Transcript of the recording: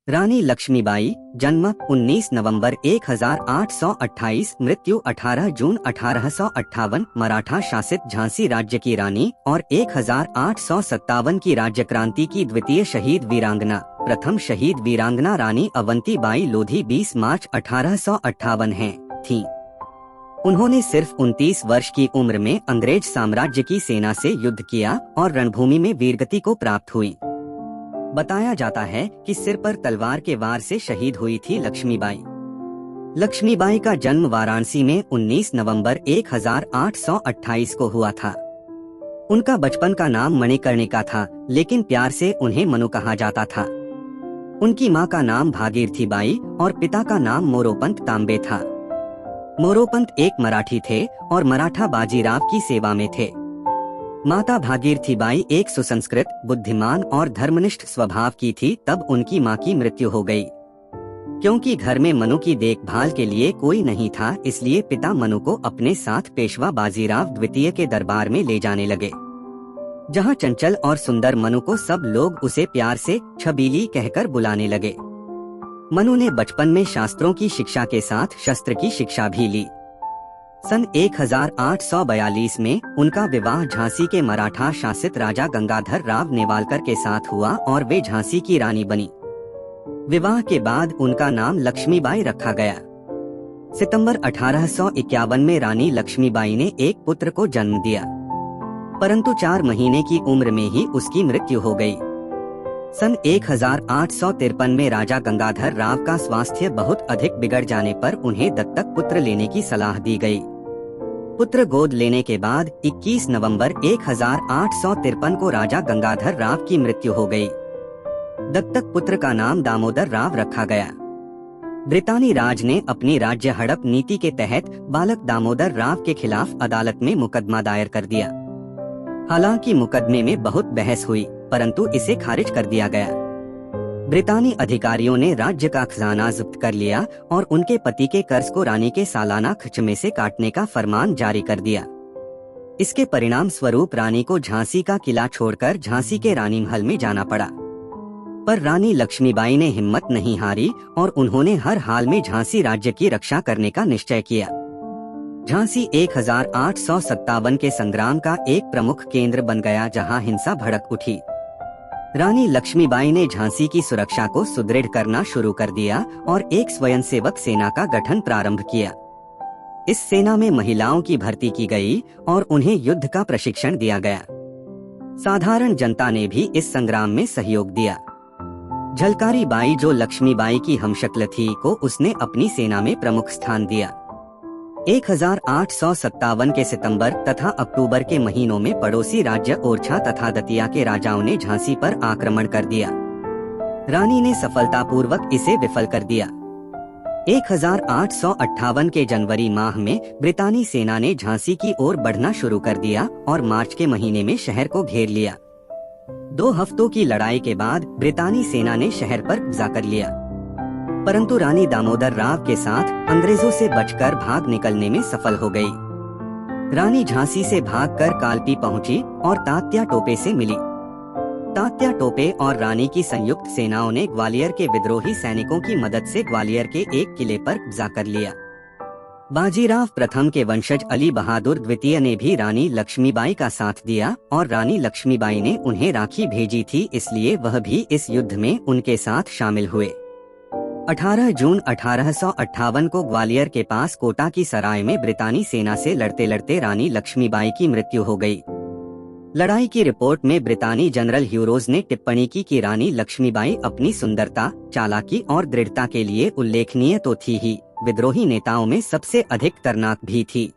रानी लक्ष्मीबाई, जन्म 19 नवंबर 1828, मृत्यु 18 जून 1858, मराठा शासित झांसी राज्य की रानी और 1857 की राज्य क्रांति की द्वितीय शहीद वीरांगना। प्रथम शहीद वीरांगना रानी अवंतीबाई लोधी 20 मार्च 1858 थीं। उन्होंने सिर्फ 29 वर्ष की उम्र में अंग्रेज साम्राज्य की सेना से युद्ध किया और रणभूमि में वीरगति को प्राप्त हुई। बताया जाता है कि सिर पर तलवार के वार से शहीद हुई थी लक्ष्मीबाई। लक्ष्मीबाई का जन्म वाराणसी में 19 नवंबर 1828 को हुआ था। उनका बचपन का नाम मणिकर्णिका था, लेकिन प्यार से उन्हें मनु कहा जाता था। उनकी मां का नाम भागीरथी बाई और पिता का नाम मोरोपंत तांबे था। मोरोपंत एक मराठी थे और मराठा बाजीराव की सेवा में थे। माता भागीरथी बाई एक सुसंस्कृत, बुद्धिमान और धर्मनिष्ठ स्वभाव की थी। तब उनकी मां की मृत्यु हो गई। क्योंकि घर में मनु की देखभाल के लिए कोई नहीं था, इसलिए पिता मनु को अपने साथ पेशवा बाजीराव द्वितीय के दरबार में ले जाने लगे, जहां चंचल और सुंदर मनु को सब लोग उसे प्यार से छबीली कहकर बुलाने लगे। मनु ने बचपन में शास्त्रों की शिक्षा के साथ शस्त्र की शिक्षा भी ली। सन 1842 में उनका विवाह झांसी के मराठा शासित राजा गंगाधर राव नेवालकर के साथ हुआ और वे झांसी की रानी बनी। विवाह के बाद उनका नाम लक्ष्मीबाई रखा गया। सितंबर 1851 में रानी लक्ष्मीबाई ने एक पुत्र को जन्म दिया, परंतु 4 महीने की उम्र में ही उसकी मृत्यु हो गई। सन 1853 में राजा गंगाधर राव का स्वास्थ्य बहुत अधिक बिगड़ जाने पर उन्हें दत्तक पुत्र लेने की सलाह दी गई। पुत्र गोद लेने के बाद 21 नवंबर 1853 को राजा गंगाधर राव की मृत्यु हो गई। दत्तक पुत्र का नाम दामोदर राव रखा गया। ब्रितानी राज ने अपनी राज्य हड़प नीति के तहत बालक दामोदर राव के खिलाफ अदालत में मुकदमा दायर कर दिया। हालांकि मुकदमे में बहुत बहस हुई, परंतु इसे खारिज कर दिया गया। ब्रितानी अधिकारियों ने राज्य का खजाना जब्त कर लिया और उनके पति के कर्ज को रानी के सालाना खर्च में से काटने का फरमान जारी कर दिया। इसके परिणाम स्वरूप रानी को झांसी का किला छोड़कर झांसी के रानी महल में जाना पड़ा। पर रानी लक्ष्मीबाई ने हिम्मत नहीं हारी और उन्होंने हर हाल में झांसी राज्य की रक्षा करने का निश्चय किया। झांसी 1857 के संग्राम का एक प्रमुख केंद्र बन गया, जहां हिंसा भड़क उठी। रानी लक्ष्मीबाई ने झांसी की सुरक्षा को सुदृढ़ करना शुरू कर दिया और एक स्वयंसेवक सेना का गठन प्रारंभ किया। इस सेना में महिलाओं की भर्ती की गई और उन्हें युद्ध का प्रशिक्षण दिया गया। साधारण जनता ने भी इस संग्राम में सहयोग दिया। झलकारी बाई, जो लक्ष्मीबाई की हमशक्ल थी, को उसने अपनी सेना में प्रमुख स्थान दिया। 1857 के सितंबर तथा अक्टूबर के महीनों में पड़ोसी राज्य ओरछा तथा दतिया के राजाओं ने झांसी पर आक्रमण कर दिया। रानी ने सफलतापूर्वक इसे विफल कर दिया। 1858 के जनवरी माह में ब्रितानी सेना ने झांसी की ओर बढ़ना शुरू कर दिया और मार्च के महीने में शहर को घेर लिया। 2 हफ्तों की लड़ाई के बाद ब्रितानी सेना ने शहर पर कब्जा कर लिया, परंतु रानी दामोदर राव के साथ अंग्रेजों से बचकर भाग निकलने में सफल हो गई। रानी झांसी से भागकर कालपी पहुंची और तात्या टोपे से मिली। तात्या टोपे और रानी की संयुक्त सेनाओं ने ग्वालियर के विद्रोही सैनिकों की मदद से ग्वालियर के एक किले पर कब्जा कर लिया। बाजीराव प्रथम के वंशज अली बहादुर द्वितीय ने भी रानी लक्ष्मीबाई का साथ दिया और रानी लक्ष्मीबाई ने उन्हें राखी भेजी थी, इसलिए वह भी इस युद्ध में उनके साथ शामिल हुए। 18 जून 1858 को ग्वालियर के पास कोटा की सराय में ब्रितानी सेना से लड़ते लड़ते रानी लक्ष्मीबाई की मृत्यु हो गई। लड़ाई की रिपोर्ट में ब्रितानी जनरल ह्यूरोज ने टिप्पणी की कि रानी लक्ष्मीबाई अपनी सुंदरता, चालाकी और दृढ़ता के लिए उल्लेखनीय तो थी ही, विद्रोही नेताओं में सबसे अधिक खतरनाक भी थी।